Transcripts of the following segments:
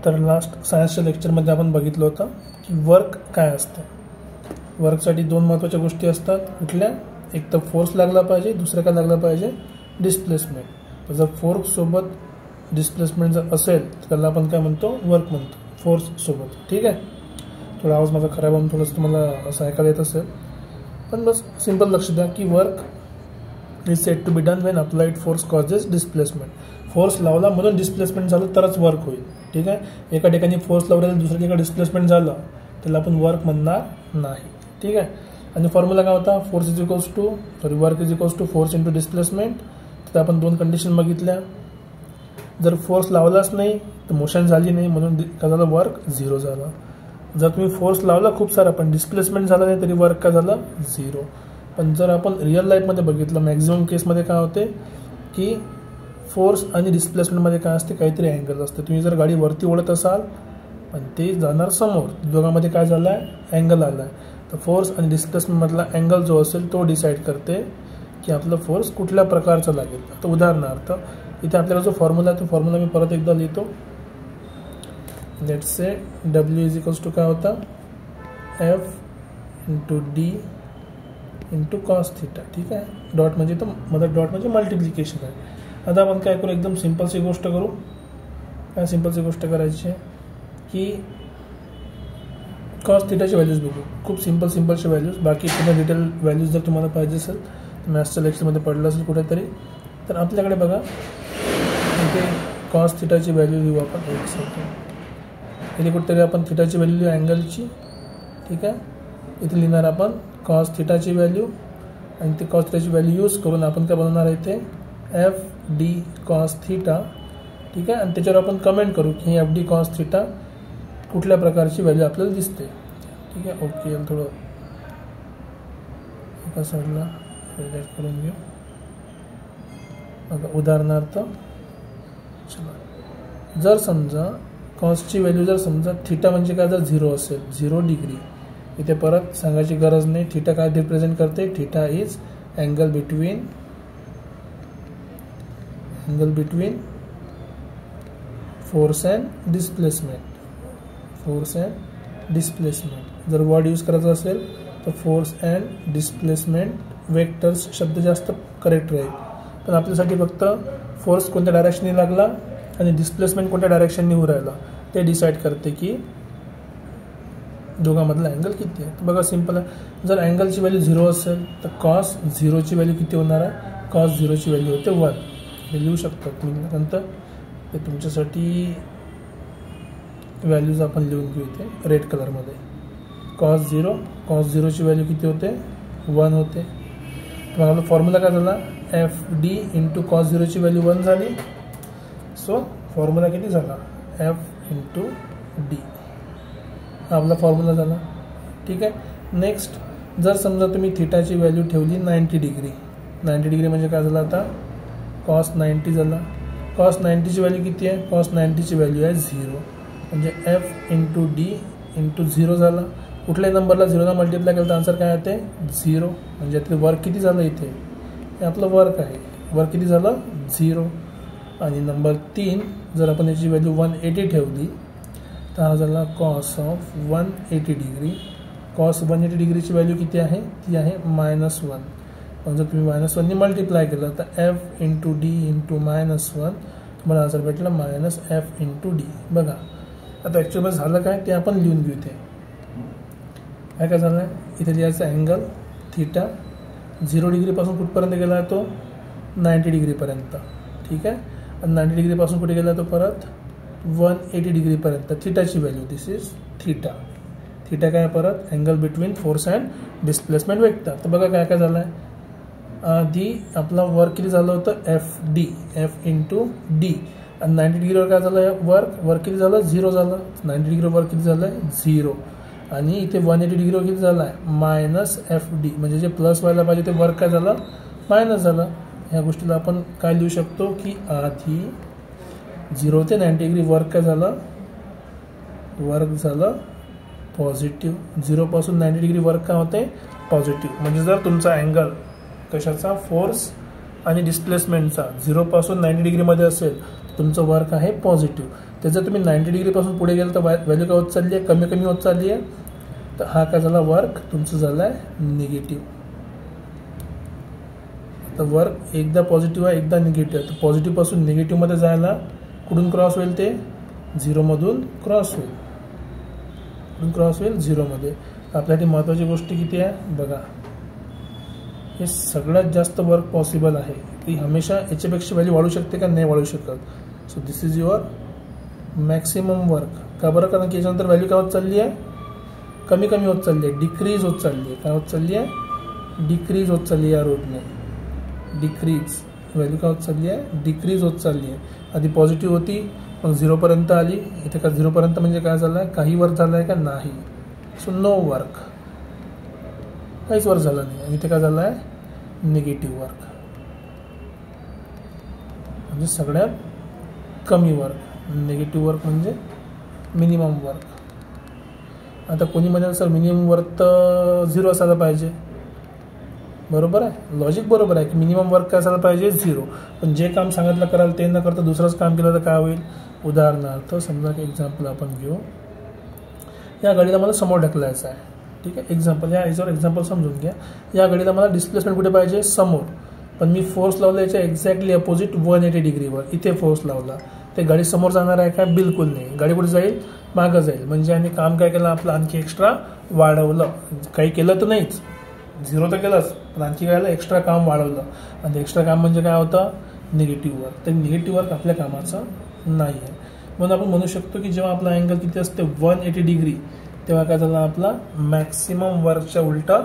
तर लास्ट सायन्सच्या लेक्चरमध्ये आपण बघितलं होतं की वर्क काय असतं. वर्कसाठी दोन महत्त्वाच्या गोष्टी असतात. कुठल्या? एक तर फोर्स लागला पाहिजे, दुसरं काय लागलं पाहिजे? डिस्प्लेसमेंट. तर जर फोर्ससोबत डिस्प्लेसमेंट जर असेल तर त्याला आपण काय म्हणतो? वर्क म्हणतो, फोर्ससोबत. ठीक आहे. थोडा आवाज माझा खराब होऊन थोडंसं तुम्हाला असं ऐकायला येत असेल, पण बस सिंपल लक्ष द्या की work is said to be done when applied force causes displacement. Force लावला म्हणून डिस्प्लेसमेंट झालं तरच वर्क होईल. ठीक आहे. एका ठिकाणी फोर्स लावल्याने दुसऱ्या ठिकाणी डिस्प्लेसमेंट झालं त्याला आपण वर्क म्हणणार नाही. ठीक आहे. आणि फॉर्म्युला काय होता? Work is equals to force into displacement. तर आपण दोन कंडिशन बघितल्या. जर फोर्स लावलाच नाही तर मोशन झाली नाही, म्हणून काय झालं? वर्क झिरो झालं. जर तुम्ही फोर्स लावला खूप सारा पण डिस्प्लेसमेंट झालं नाही तरी वर्क काय झालं? झिरो. पण जर आपण रिअल लाईफमध्ये बघितलं, मॅक्झिमम केसमध्ये काय होते की फोर्स आणि डिस्प्लेसमेंटमध्ये काय असते? काहीतरी अँगल असते. तुम्ही जर गाडी वरती ओढत असाल पण ते जाणार समोर, दोघांमध्ये काय झालं आहे? अँगल आला आहे. तर फोर्स आणि डिस्प्लेसमेंटमधला अँगल जो असेल तो डिसाईड करते की आपलं फोर्स कुठल्या प्रकारचा लागेल. आता उदाहरणार्थ इथे आपल्याला जो फॉर्म्युला आहे तो फॉर्म्युला मी परत एकदा लिहितो. Let's say W is equals to काय होता? F into D into cos theta. ठीक आहे. डॉट म्हणजे तो डॉट म्हणजे मल्टिप्लिकेशन आहे. आता आपण काय करू? एकदम सिंपलची गोष्ट करू. काय सिंपलची गोष्ट करायची आहे की कॉस थिटाची व्हॅल्यूज बघू. खूप सिंपलचे व्हॅल्यूज. बाकी पुन्हा डिटेल व्हॅल्यूज जर तुम्हाला पाहिजे असेल तर मॅथ्सच्या लेक्चरमध्ये पडलं असेल कुठेतरी. तर आपल्याकडे बघा इथे कॉस थिटाची व्हॅल्यू लिहू आपण. एक सेकंड. इथे कुठेतरी आपण थिटाची व्हॅल्यू लिहू अँगलची. ठीक आहे. इथे लिहिणार आपण कॉस थिटाची व्हॅल्यू आणि ते कॉस थिटाची व्हॅल्यू यूज करून आपण काय बनवणार आहे ते FD कॉस थिटा. ठीक आहे. आणि त्याच्यावर आपण कमेंट करू की FD कॉस थिटा कुठल्या प्रकारची व्हॅल्यू आपल्याला दिसते. ठीक आहे. ओके. थोडं एका साईडला रिलेट करून घेऊ. बघा उदाहरणार्थ चला, जर समजा कॉसची व्हॅल्यू जर समजा थिटा म्हणजे काय? जर 0 असेल, 0 डिग्री. इथे परत सांगायची गरज नाही. थिटा काय रिप्रेझेंट करते? Theta is angle between force and displacement. जर वर्ड यूज करायचा असेल तर फोर्स अँड डिस्प्लेसमेंट वेक्टर्स शब्द जास्त करेक्ट राहील. पण आपल्यासाठी फक्त फोर्स कोणत्या डायरेक्शनने लागला आणि डिस्प्लेसमेंट कोणत्या डायरेक्शनने होऊ राहिला ते डिसाईड करते की दोघांमधला अँगल किती आहे. बघा सिंपल आहे. जर अँगलची व्हॅल्यू 0 असेल तर कॉस 0ची व्हॅल्यू किती होणार आहे? कॉस 0ची व्हॅल्यू होते 1. हे लिहू शकता तुम्ही. नंतर ते तुमच्यासाठी व्हॅल्यूज आपण लिहून घेऊ इथे रेड कलरमध्ये. कॉस 0ची व्हॅल्यू किती होते? 1 होते. तर आपला फॉर्म्युला काय झाला? FD इंटू कॉस 0ची व्हॅल्यू 1 झाली. सो फॉर्म्युला किती झाला? F into D. हा आपला फॉर्म्युला झाला. ठीक आहे. नेक्स्ट, जर समजा तुम्ही थिटाची व्हॅल्यू ठेवली 90 डिग्री. 90 डिग्री म्हणजे काय झालं? आता कॉस 90 झाला. कॉस 90ची व्हॅल्यू किती आहे? कॉस 90ची व्हॅल्यू आहे 0. म्हणजे F इंटू D इंटू 0 झाला. कुठल्याही नंबरला 0ला मल्टिप्लाय केलं तर आन्सर काय येते? 0. म्हणजे ते वर्क किती झालं? इथे हे आपलं वर्क आहे. वर्क किती झालं? 0. आणि नंबर 3, जर आपण याची व्हॅल्यू 180 ठेवली तर हा झाला cos of 180 degree. Cos 180 डिग्रीची value किती आहे? ती आहे -1. पण जर तुम्ही -1ने मल्टिप्लाय केलं तर F इंटू D इंटू -1 तुम्हाला आन्सर भेटला -F इंटू D. बघा आता ॲक्च्युअलमध्ये झालं काय ते आपण लिहून घेऊ. इथे काय झालं आहे? इथे लिहायचं अँगल थिटा 0 डिग्रीपासून कुठपर्यंत गेला आहे? तो 90 डिग्रीपर्यंत. ठीक आहे. आणि 90 डिग्रीपासून कुठे गेला तो? परत 180 डिग्रीपर्यंत. थिटाची value this is theta. Theta काय? परत angle between force and displacement vector. तर बघा काय काय झालं आहे. आधी आपला वर्क किती झालं होतं? F into D. आणि 90 डिग्रीवर काय झालं? वर्क किती झालं? 0 झालं. 90 डिग्रीवर वर्क किती झालं आहे? 0. आणि इथे 180 डिग्रीवर किती झालं आहे? -FD. म्हणजे जे प्लस व्हायला पाहिजे ते वर्क काय झालं? मायनस झालं. ह्या गोष्टीला आपण काय लिहू शकतो की आधी 0 ते 90 डिग्री वर्क काय झालं? वर्क झालं पॉझिटिव्ह. 0 पासून 90 डिग्री वर्क काय होते? पॉझिटिव्ह. म्हणजे जर तुमचा अँगल कशाचा? फोर्स आणि डिस्प्लेसमेंटचा 0 पासून 90 डिग्रीमध्ये असेल तर तुमचं वर्क आहे पॉझिटिव्ह. तर जर तुम्ही 90 डिग्रीपासून पुढे गेलं तर व्हॅल्यू काय होत चालली आहे, कमी कमी होत चालली आहे. तर हा काय झाला, वर्क तुमचं झालं आहे निगेटिव्ह. तर वर्क एकदा पॉझिटिव्ह आहे एकदा निगेटिव्ह आहे. तर पॉझिटिव्हपासून निगेटिव्हमध्ये जायला कुठून क्रॉस होईल, ते 0मधून क्रॉस होईल. कुठून क्रॉस होईल, 0मध्ये. आपल्यासाठी महत्त्वाची गोष्ट किती आहे बघा, हे सगळ्यात जास्त वर्क पॉसिबल आहे. की हमेशा याच्यापेक्षा व्हॅल्यू वाढू शकते का, नाही वाढू शकत. So this is your maximum work. का बरं, कारण की याच्यानंतर व्हॅल्यू काय होत चालली आहे, कमी कमी होत चालली आहे, डिक्रीज होत चालली आहे. काय होत चालली आहे, डिक्रीज होत चालली आहे. या रोडने डिक्रीज व्हॅल्यू काय होत चालली आहे, डिक्रीज होत चालली आहे. आधी पॉझिटिव्ह होती मग 0पर्यंत आली. इथे का 0पर्यंत म्हणजे काय झालं आहे, काही वर्क झालं आहे का, नाही. सो नो वर्क, काहीच वर्क झालं नाही. आणि इथे काय झालं आहे, निगेटिव्ह वर्क, म्हणजे सगळ्यात कमी वर्क. निगेटिव्ह वर्क म्हणजे मिनिमम वर्क. आता कोणी म्हणेल सर मिनिमम वर्क तर 0 असायला पाहिजे. बरोबर आहे, लॉजिक बरोबर आहे की मिनिमम वर्क काय असायला पाहिजे, 0. पण जे काम सांगितलं कराल ते न करता दुसरंच काम केलं तर काय होईल. उदाहरणार्थ समजा की एक्झाम्पल आपण घेऊ, या गाडीला मला समोर ढकलायचं आहे. ठीक आहे, एक्झाम्पल या याच्यावर एक्झाम्पल समजून घ्या. या गाडीला मला डिस्प्लेसमेंट कुठे पाहिजे, समोर. पण मी फोर्स लावला याच्या एक्झॅक्टली अपोजिट 180 डिग्रीवर. इथे फोर्स लावला, ते गाडी समोर जाणार आहे का, बिलकुल नाही. गाडी कुठे जाईल, मागं जाईल. म्हणजे आम्ही काम काय केलं, आपलं आणखी एक्स्ट्रा वाढवलं. काही केलं तर नाहीच, 0 तर केलंच, पण आणखी काय एक्स्ट्रा काम वाढवलं. आणि एक्स्ट्रा काम म्हणजे काय होतं, निगेटिव्ह वर्क. तर निगेटिव्ह वर्क आपल्या कामाचं नाही आहे. म्हणून आपण म्हणू शकतो की जेव्हा आपला अँगल किती असते, 180 डिग्री, तेव्हा काय झालं, आपला मॅक्सिमम वर्कच्या उलटा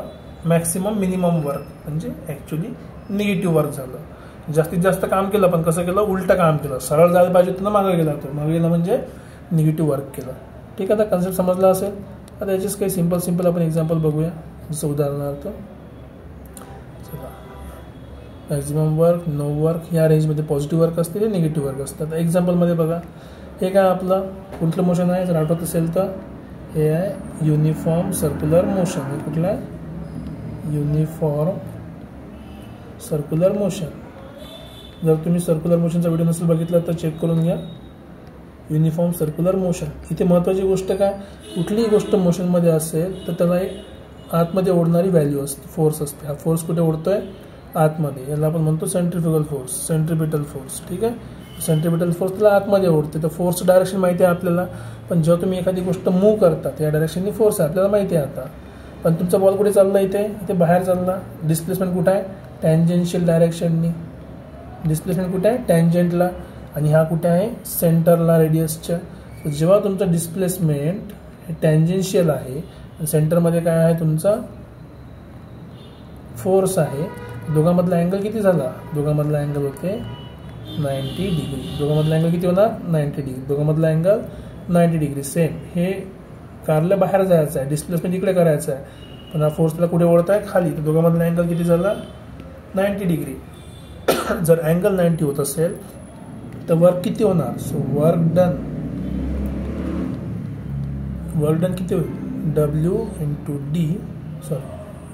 मॅक्सिमम मिनिमम वर्क म्हणजे ॲक्च्युली निगेटिव्ह वर्क झालं. जास्तीत जास्त काम केलं पण कसं केलं, उलटं काम केलं. सरळ जायला पाहिजे तर मागे गेला, तो मागे गेला म्हणजे निगेटिव्ह वर्क केलं. ठीक आहे, आता कन्सेप्ट समजला असेल. आता याचेच काही सिंपल आपण एक्झाम्पल बघूया. जसं उदाहरणार्थ चला, मॅक्झिमम वर्क, नो वर्क, या रेंजमध्ये पॉझिटिव्ह वर्क असते, निगेटिव्ह वर्क असतात. एक्झाम्पलमध्ये बघा, हे काय आपलं कुठलं मोशन आहे, जर आठवत असेल तर हे आहे युनिफॉर्म सर्क्युलर मोशन. हे कुठलं आहे, युनिफॉर्म सर्क्युलर मोशन. जर तुम्ही सर्क्युलर मोशनचा व्हिडिओ नसेल बघितला तर चेक करून घ्या. Uniform circular motion. इथे महत्त्वाची गोष्ट काय, कुठलीही गोष्ट मोशनमध्ये असेल तर त्याला एक आतमध्ये ओढणारी व्हॅल्यू असते, फोर्स असते. हा फोर्स कुठे ओढतोय, आतमध्ये. याला आपण म्हणतो सेंट्रिफ्युगल फोर्स, सेंट्रिपिटल फोर्स. ठीक आहे, सेंट्रिपिटल फोर्स त्याला आतमध्ये ओढते. तर फोर्स डायरेक्शन माहिती आहे आपल्याला. पण जेव्हा तुम्ही एखादी गोष्ट मूव्ह करता या डायरेक्शननी फोर्स आहे आपल्याला माहिती आहे आता. पण तुमचा बॉल कुठे चालला, इथे बाहेर चालला. डिस्प्लेसमेंट कुठे आहे, टॅन्जेन्शियल डायरेक्शननी. डिस्प्लेसमेंट कुठे आहे, टॅन्जंटला. आणि हा कुठे आहे, सेंटरला, रेडियसच्या. जेव्हा तुमचं डिस्प्लेसमेंट हे टॅन्जेन्शियल आहे, सेंटरमध्ये काय आहे, तुमचा फोर्स आहे. दोघांमधला अँगल किती झाला, दोघांमधला अँगल होते 90 डिग्री. दोघांमधला अँगल किती होणार, 90 डिग्री. दोघांमधला अँगल 90 डिग्री. सेम हे कारला बाहेर जायचं आहे, डिस्प्लेसमेंट इकडे करायचं आहे, पण हा फोर्स त्याला कुठे ओढत आहे, खाली. तर दोघांमधला अँगल किती झाला, 90 डिग्री. जर अँगल 90 होत असेल तर वर्क किती होणार. सो वर्क डन किती होईल, W/D. सॉरी,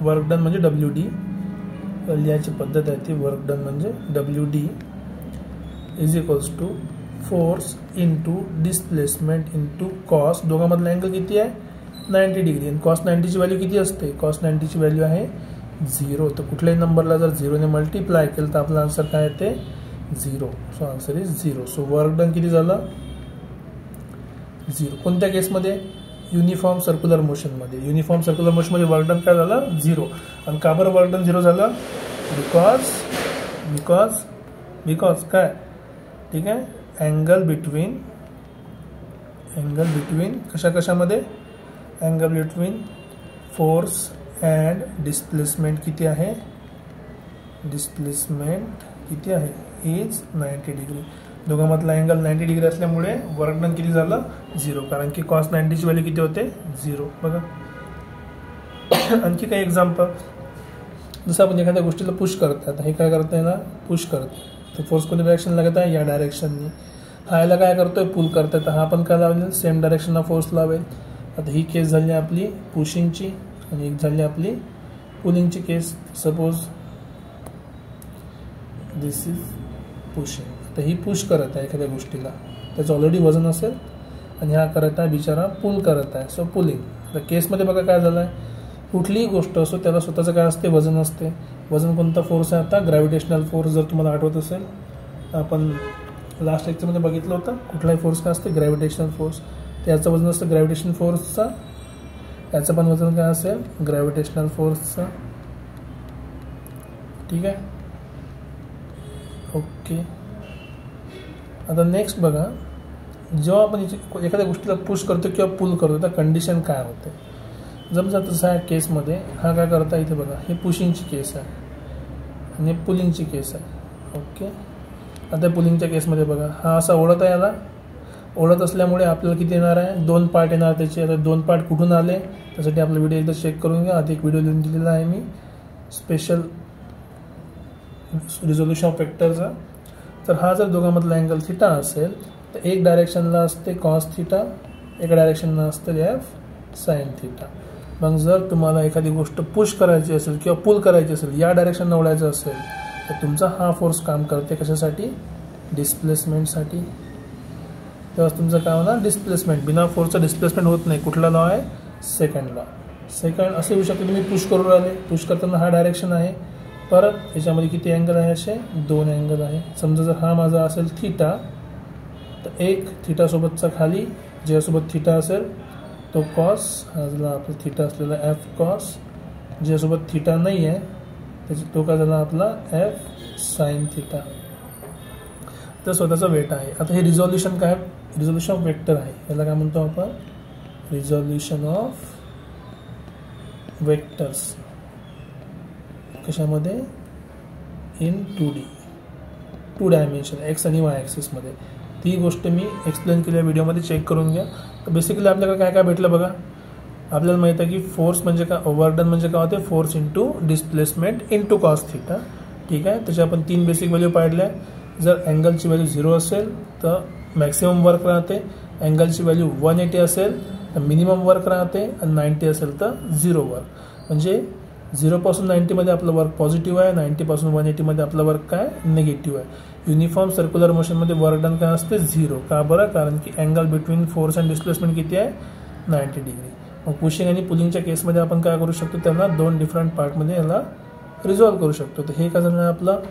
वर्क डन म्हणजे WD. लिहायची पद्धत आहे ती. वर्क डन म्हणजे WD is equals to force into displacement into cos. दोघांमधला अँगल किती आहे, 90 डिग्री. आणि कॉस्ट 90ची व्हॅल्यू किती असते, कॉस्ट 90ची व्हॅल्यू आहे 0. तर कुठल्याही नंबरला जर 0ने मल्टिप्लाय केलं तर आपला आन्सर काय येते, 0. So answer is 0. So work done किती झालं, 0. कोणत्या केसमध्ये, युनिफॉर्म सर्क्युलर मोशनमध्ये. युनिफॉर्म सर्क्युलर मोशनमध्ये वर्क डन काय झालं, 0. आणि का बरं वर्क डन 0 झालं, बिकॉज काय, ठीक आहे, अँगल बिटवीन कशामध्ये, angle between force and displacement किती आहे, डिस्प्लेसमेंट किती आहे, इज 90 डिग्री. दोघांमधला अँगल 90 डिग्री असल्यामुळे वर्क डन किती झालं, 0. कारण की कॉस 90ची व्हॅल्यू किती होते, 0. बघा आणखी काही एक्झाम्पल. जसं आपण एखाद्या गोष्टीला पुश करतात, हे काय करतं, याला पुश करतं. तर फोर्स कोणत्या डायरेक्शन लागत आहे, या डायरेक्शननी. हा याला काय करतोय, पुल करतोय. तर हा पण काय लावेल, सेम डायरेक्शनला फोर्स लावेल. आता ही केस झाली आपली पुशिंगची आणि एक झाली आपली पुलिंगची केस. Suppose this is pushing. तर ही पुश करत आहे एखाद्या गोष्टीला, त्याचं ऑलरेडी वजन असेल आणि हा करत आहे बिचारा पुल करत आहे, सो पुलिंग. तर केसमध्ये बघा काय झालं आहे, कुठलीही गोष्ट असो त्याला स्वतःचं काय असते, वजन असते. वजन कोणता फोर्स आहे आता, ग्रॅव्हिटेशनल फोर्स. जर तुम्हाला आठवत असेल आपण लास्ट लेक्चरमध्ये बघितलं होतं, कुठलाही फोर्स काय असते, ग्रॅव्हिटेशनल फोर्स. त्याचं वजन असतं ग्रॅव्हिटेशन फोर्सचा, याचं पण वजन काय असेल, ग्रॅव्हिटेशनल फोर्सचं. ठीक आहे, ओके. आता नेक्स्ट बघा, जेव्हा आपण एखाद्या गोष्टीला पुश करतो किंवा पुल करतो तर कंडिशन काय होते. समजा तसं आहे केसमध्ये, हा काय करता इथे बघा, हे पुशिंगची केस आहे आणि पुलिंगची केस आहे. ओके, आता पुलिंगच्या केसमध्ये बघा, हा असा ओढत आहे, याला ओढत असल्यामुळे आपल्याला किती येणार आहे, 2 पार्ट येणार त्याचे. आता 2 पार्ट कुठून आले त्यासाठी आपला व्हिडिओ एकदा चेक करून घ्या. आधी एक व्हिडिओ लिहून दिलेला आहे मी स्पेशल रिझोल्युशन ऑफ वेक्टरचा. तर हा जर दोघांमधला अँगल थिटा असेल तर एक डायरेक्शनला असते कॉस थिटा, एका डायरेक्शनला असते एफ साइन थिटा. मग जर तुम्हाला एखादी गोष्ट पुश करायची असेल किंवा पुल करायची असेल, या डायरेक्शनला ओढायचं असेल तर तुमचा हा फोर्स काम करते कशासाठी, डिस्प्लेसमेंटसाठी. तेव्हा तुमचं काय होणार, डिस्प्लेसमेंट. बिना फोर्सचं डिस्प्लेसमेंट होत नाही. कुठला लॉ आहे, सेकंड लॉ. सेकंड असे होऊ शकते, तुम्ही पुश करून राहिले, पुश करताना हा डायरेक्शन आहे, परत याच्यामध्ये किती अँगल आहे, असे 2 अँगल आहे. समजा जर हा माझा असेल थिटा, तर एक थिटासोबतचा खाली ज्यासोबत थिटा असेल तो कॉस, हा झाला आपला थिटा असलेला एफ कॉस. ज्यासोबत थिटा नाही आहे त्याची तो काय झाला आपला एफ साइन थिटा. तर स्वतःचा वेट आहे. आता हे रिझॉल्युशन काय, रिझॉल्युशन ऑफ वेक्टर आहे. याला काय म्हणतो आपण, रिझॉल्युशन ऑफ वेक्टर्स. कशामध्ये, इन 2D, 2 डायमेन्शन, एक्स आणि वाय ॲक्सिसमध्ये. ती गोष्ट मी एक्सप्लेन केली व्हिडिओमध्ये, चेक करून घ्या. तर बेसिकली आपल्याला काय काय भेटलं बघा. आपल्याला माहिती आहे की फोर्स म्हणजे काय, वर्क डन म्हणजे काय होते, force into displacement into cos theta. ठीक आहे, त्याच्या आपण 3 बेसिक व्हॅल्यू पाडल्या. जर अँगलची व्हॅल्यू 0 असेल तर मॅक्सिमम वर्क राहते, अँगलची व्हॅल्यू 180 असेल तर मिनिमम वर्क राहते, आणि 90 असेल तर 0 वर्क. म्हणजे 0 पासून 90 मध्ये आपलं वर्क पॉझिटिव्ह आहे, 90 पासून 180 मध्ये आपलं वर्क काय, निगेटिव्ह आहे. युनिफॉर्म सर्क्युलर मोशनमध्ये वर्क डन काय असते, 0. का बरं, कारण की angle between force and displacement किती आहे, 90 डिग्री. मग पुशिंग आणि पुलिंगच्या केसमध्ये आपण काय करू शकतो, त्यांना 2 डिफरंट पार्टमध्ये याला रिझॉल्व्ह करू शकतो. तर हे काय झालं आपलं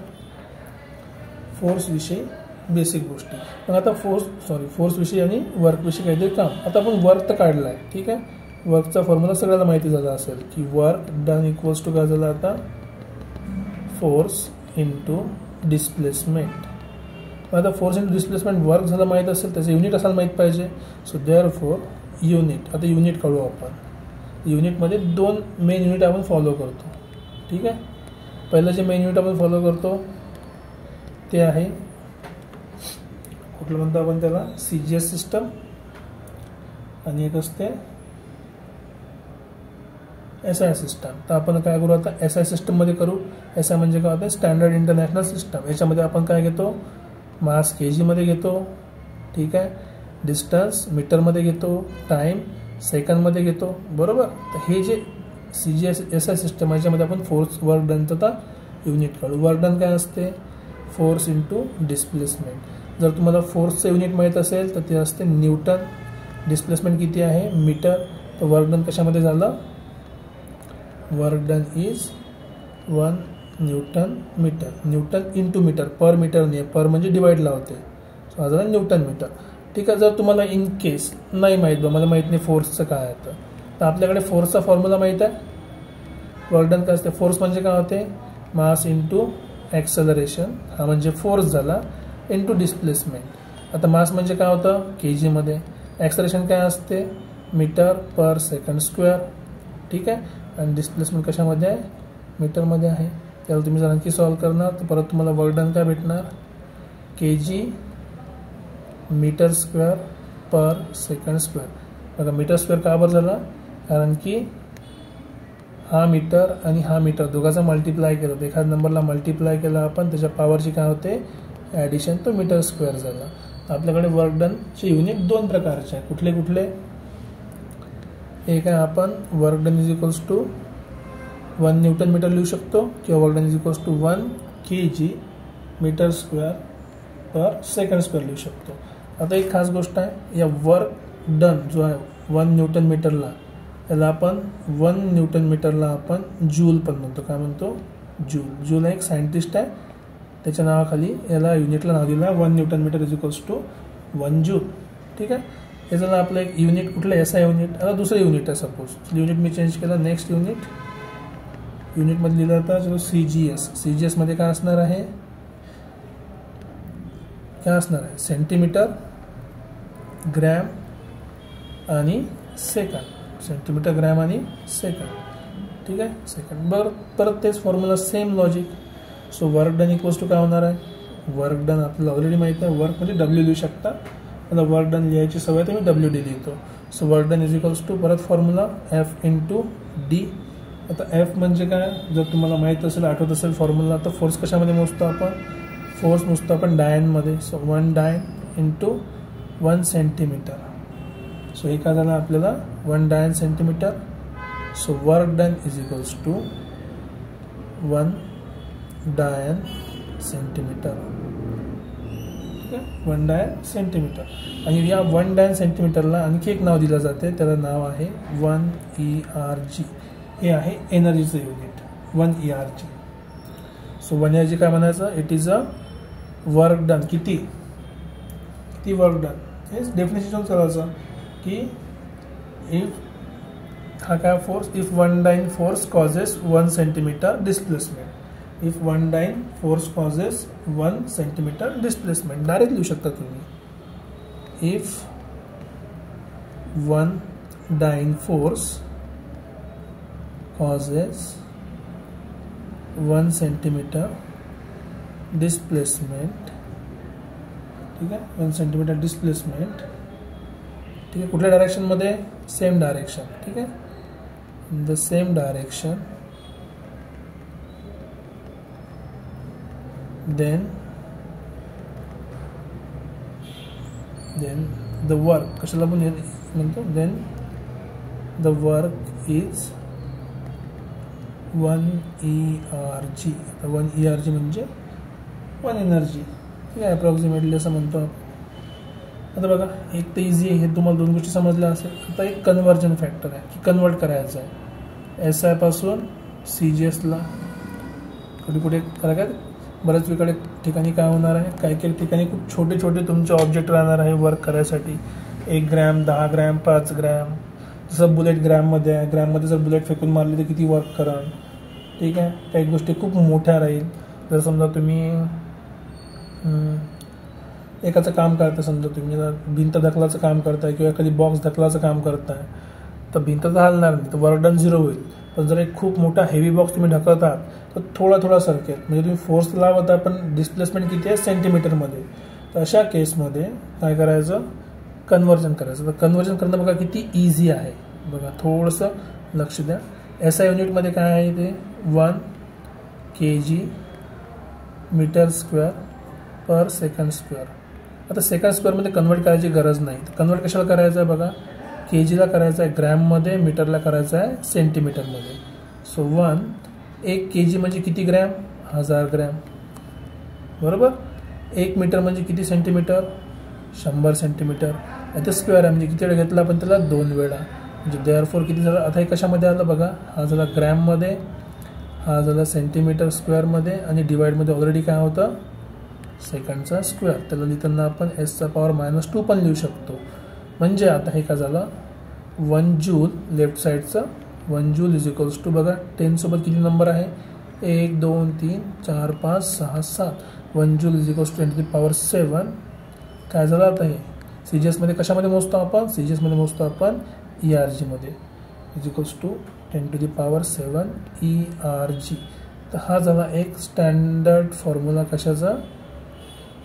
फोर्स विषयी बेसिक गोष्टी. मग आता फोर्स विषयी आणि वर्क विषयी काहीतरी काम. आता आपण वर्क तर काढला आहे, ठीक आहे. वर्कचा फॉर्म्युला सगळ्याला माहिती झाला असेल की वर्क डन इक्वल्स टू काय झालं आता, फोर्स इंटू डिस्प्लेसमेंट. आता फोर्स इंटू डिस्प्लेसमेंट वर्क झालं माहीत असेल, त्याचं युनिट असायला माहीत पाहिजे. So therefore unit. आता युनिट काढू आपण. युनिटमध्ये 2 मेन युनिट आपण फॉलो करतो. ठीक आहे, पहिलं जे मेन युनिट आपण फॉलो करतो ते आहे कुठलं म्हणतो आपण त्याला, CGS सिस्टम. आणि एक असते SI सिस्टम. तर आपण काय करू आता, SI सिस्टममध्ये करू. SI म्हणजे काय होतं, स्टँडर्ड इंटरनॅशनल सिस्टम. याच्यामध्ये आपण काय घेतो, मास KG घेतो. ठीक आहे, डिस्टन्स मीटरमध्ये घेतो, टाईम सेकंडमध्ये घेतो, बरोबर. तर हे जे CGS SI सिस्टम आहे याच्यामध्ये आपण फोर्स वर्क डनचा युनिट काढू. वर्क डन काय असते, फोर्स इंटू डिस्प्लेसमेंट. जर तुम्हाला फोर्सचं युनिट माहीत असेल तर ते असते न्यूटन. डिस्प्लेसमेंट किती आहे, मीटर. तर वर्क डन कशामध्ये झालं, work done is 1 newton metre. Newton into metre, per metre नाही, पर म्हणजे डिवाइडला होते. सो हा झाला न्यूटन मीटर. ठीक आहे, जर तुम्हाला इन केस नाही माहीत बा, मला माहीत नाही फोर्सचं काय आहे तर आपल्याकडे फोर्सचा फॉर्म्युला माहीत आहे. वर्क डन काय असते, फोर्स म्हणजे काय होते, मास इंटू ॲक्सेलरेशन, हा म्हणजे फोर्स झाला, इंटू डिस्प्लेसमेंट. आता मास म्हणजे काय होतं, KG मध्ये. ॲक्सेलरेशन काय असते, मीटर पर सेकंड स्क्वेअर. ठीक आहे, आणि डिस्प्लेसमेंट कशामध्ये आहे, मीटरमध्ये आहे. त्याला तुम्ही जर आणखी सॉल्व करणार तर परत तुम्हाला वर्क डन काय भेटणार, KG metre square per second square. बघा मीटर स्क्वेअर का बरं झाला, कारण की हा मीटर आणि हा मीटर दोघांचा मल्टिप्लाय केला, तर एखाद्या नंबरला मल्टिप्लाय केला आपण, त्याच्या पॉवरची काय होते ॲडिशन, तो मीटर स्क्वेअर झाला. आपल्याकडे वर्क डनचे युनिट 2 प्रकारचे आहे. कुठले कुठले, एक आहे आपण work done is equals to 1 newton metre लिहू शकतो, किंवा work done is equals to 1 KG metre square per second square लिहू शकतो. आता एक खास गोष्ट आहे, या वर्क डन जो आहे 1 न्यूटन मीटरला, याला आपण 1 न्यूटन मीटरला आपण जूल पण म्हणतो. काय म्हणतो? जूल. जूल एक सायंटिस्ट आहे, त्याच्या नावाखाली याला युनिटला नाव दिलं आहे 1 newton metre is equals to 1 joule. ठीक आहे. हे झालं आपलं एक युनिट. कुठलं? S I unit. आता दुसरं युनिट आहे सपोज. युनिट मी चेंज केलं. नेक्स्ट युनिटमध्ये लिहिलं होतं जो CGS. CGSमध्ये काय असणार आहे? काय असणार आहे? सेंटीमीटर, ग्रॅम आणि सेकंड. सेंटीमीटर, ग्रॅम आणि सेकंड. ठीक आहे. सेकंड. बरं, परत तेच formula, same logic. So work done equals to काय होणार आहे? वर्क डन आपल्याला ऑलरेडी माहिती आहे. वर्क म्हणजे W लिहू शकता. मला वर्क डन लिहायची सवय तर मी WD लिहितो. So work done is equals to परत फॉर्म्युला F इंटू D. आता F म्हणजे काय? जर तुम्हाला माहीत असेल, आठवत असेल फॉर्म्युला, तर फोर्स कशामध्ये मोजतो आपण? फोर्स मोजतो आपण डायनमध्ये. सो 1 डायन इंटू 1 सेंटीमीटर. सो हे काय झालं आपल्याला? 1 dyne centimetre. So work done is equals to 1 dyne centimetre. 1 dyne centimetre. आणि या 1 डायन सेंटीमीटरला आणखी एक नाव दिलं जाते, त्याला नाव आहे 1 ERG. हे आहे एनर्जीचं युनिट, 1 ERG. सो 1 ERG काय म्हणायचं? It is a work done. किती वर्क डन? हे डेफिनेशन करायचं की इफ हा काय फोर्स, इफ 1 डायन force causes 1 centimetre displacement. If 1 डायन force causes 1 centimetre displacement. Direct लिहू शकता तुम्ही. इफ 1 डायन फोर्स causes 1 सेंटीमीटर डिस्प्लेसमेंट. ठीक आहे. 1 सेंटीमीटर डिस्प्लेसमेंट. ठीक आहे. कुठल्या डायरेक्शनमध्ये? Same direction. ठीक आहे. In the same direction, then the work, कशाला पण म्हणतो, then the work is 1 ERG. 1 ERG म्हणजे 1 एनर्जी. ठीक आहे. अप्रॉक्सिमेटली असं म्हणतो आपण. आता बघा, एक तर इझी आहे, हे तुम्हाला 2 गोष्टी समजल्या असेल. आता एक कन्व्हर्जन फॅक्टर आहे की कन्वर्ट करायचं आहे SI पासून CGSला. कुठे फरक आहे. बऱ्याच वेगळे ठिकाणी काय होणार आहे, काही काही ठिकाणी खूप छोटे छोटे तुमचे ऑब्जेक्ट राहणार आहे वर्क करायसाठी. 1 ग्रॅम, 10 ग्रॅम, 5 ग्रॅम. जसं बुलेट ग्रॅममध्ये आहे. ग्रॅममध्ये जर बुलेट फेकून मारली तर किती वर्क कराल. ठीक आहे. काही गोष्टी खूप मोठ्या राहील. जर समजा तुम्ही एकाचं काम करता, समजा तुम्ही भिंत ढकलाचं काम करताय किंवा एखादी बॉक्स ढकलाचं काम करताय, तर भिंत तर हलणार नाही, तर वर्क डन 0 होईल. पण जर एक खूप मोठा हेवी बॉक्स तुम्ही ढकलत आहात तर थोडा सरकेल. म्हणजे तुम्ही फोर्स लावत आहे पण डिस्प्लेसमेंट किती आहे? सेंटीमीटरमध्ये. तर अशा केसमध्ये काय करायचं? कन्व्हर्जन करायचं. तर कन्व्हर्जन करणं बघा किती इझी आहे. बघा, थोडंसं लक्ष द्या. SI युनिटमध्ये काय आहे ते? 1 kg metre square per second square. आता सेकंड स्क्वेअरमध्ये कन्वर्ट करायची गरज नाही. तर कन्वर्ट कशाला करायचं आहे बघा? kgला करायचं आहे ग्रॅममध्ये, मीटरला करायचं आहे सेंटीमीटरमध्ये. सो 1 kg म्हणजे किती ग्रॅम? 1000 ग्रॅम. बरोबर. 1 मीटर म्हणजे किती सेंटीमीटर? 100 सेंटीमीटर. आता स्क्वेअर आहे म्हणजे किती वेळा घेतला आपण त्याला? 2 वेळा. म्हणजे देअरफॉर किती झालं? आता हे कशामध्ये आलं बघा? हा झाला ग्रॅममध्ये, हा झाला सेंटीमीटर स्क्वेअरमध्ये, आणि डिवाइडमध्ये ऑलरेडी काय होतं? सेकंडचा स्क्वेअर. त्याला लिहिताना आपण S⁻² पण लिहू शकतो. म्हणजे आता हे काय झालं? 1 जूल लेफ्ट साईडचं 1 जूल इज इक्वल्स टू बघा 10 सोबत किती नंबर आहे? 1 2 3 4 5 6 7. 1 जूल इज इक्वल्स टू 10⁻7. काय झालं आता हे? CGSमध्ये कशामध्ये मोजतो आपण? CGSमध्ये मोजतो आपण ERG मध्ये. Is equals to 10⁻7 ERG. तर हा झाला एक स्टँडर्ड फॉर्म्युला कशाचा?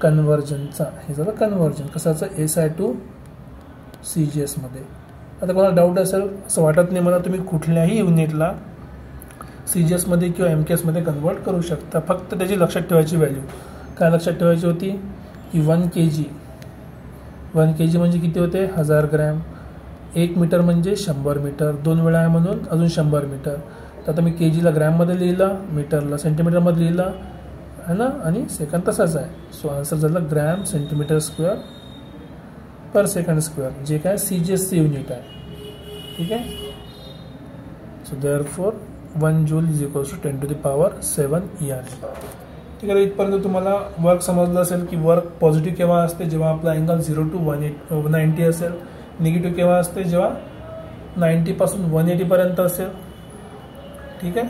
कन्व्हर्जनचा. हे झालं कन्व्हर्जन कशाचं? SI टू CGSमध्ये. आता कोणाला डाऊट असेल असं वाटत नाही मला, तुम्ही कुठल्याही युनिटला CGSमध्ये किंवा MKSमध्ये कन्वर्ट करू शकता. फक्त त्याची लक्षात ठेवायची व्हॅल्यू काय लक्षात ठेवायची होती की 1 kg म्हणजे किती होते? 1000 ग्रॅम. 1 मीटर म्हणजे 100 मीटर. 2 वेळा आहे म्हणून अजून 100 मीटर. तर आता मी kgला ग्रॅममध्ये लिहिलं, मीटरला सेंटीमीटरमध्ये लिहिलं आहे ना, आणि सेकंड तसाच आहे. सो आन्सर झालं gram centimetre square per second square, जे काय CGS युनिट आहे. ठीक आहे. So therefore 1 joule is equals to 10⁻7 ERG. ठीक आहे. इथपर्यंत तुम्हाला वर्क समजलं असेल की वर्क पॉझिटिव्ह केव्हा असते, जेव्हा आपला अँगल 0 to 190 असेल. निगेटिव्ह केव्हा असते, जेव्हा 90 पासून 180 पर्यंत असेल. ठीक आहे.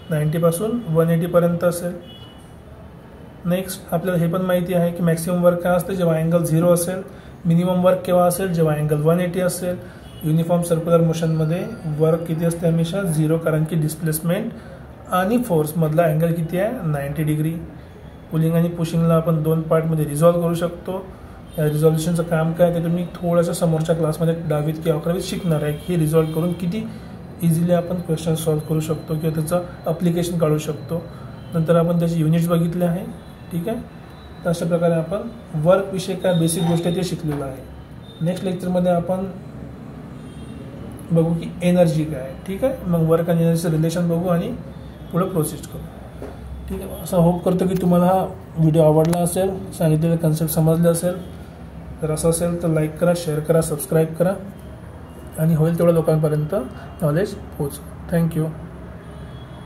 90 पासून 180 पर्यंत असेल. नेक्स्ट आपल्याला हे पण माहिती आहे की मॅक्सिमम वर्क काय असते, जेव्हा अँगल 0 असेल. मिनिमम वर्क केव्हा असेल, जेव्हा अँगल 180 असेल. युनिफॉर्म सर्क्युलर मोशनमध्ये वर्क किती असते, हमेशा 0, कारण की डिस्प्लेसमेंट आणि फोर्स मधला अँगल किती आहे, 90 डिग्री. पुलिंग आणि पुशिंगला आपण 2 पार्टमध्ये रिझॉल्व्ह करू शकतो. या रिझॉल्युशनचं काम काय ते तुम्ही थोडंसं समोरच्या क्लासमध्ये 10वीत किंवा 11वीत शिकणार आहे. हे रिझॉल्व्ह करून किती इझिली आपण क्वेश्चन सॉल्व्ह करू शकतो किंवा त्याचं अप्लिकेशन काढू शकतो. नंतर आपण त्याचे युनिट्स बघितले आहे. ठीक आहे. तर अशा प्रकारे आपण वर्कविषयी काय बेसिक गोष्ट ते शिकलेलं आहे. नेक्स्ट लेक्चरमध्ये आपण बघू की एनर्जी काय आहे. ठीक आहे. मग वर्क आणि एनर्जीचं रिलेशन बघू आणि पुढे प्रोसेस करू. ठीक आहे. असं होप करतो की तुम्हाला हा व्हिडिओ आवडला असेल, सांगितलेले कन्सेप्ट समजले असेल. तर असं असेल तर लाईक करा, शेअर करा, सबस्क्राईब करा आणि होईल तेवढ्या लोकांपर्यंत नॉलेज पोहोचवा. थँक्यू.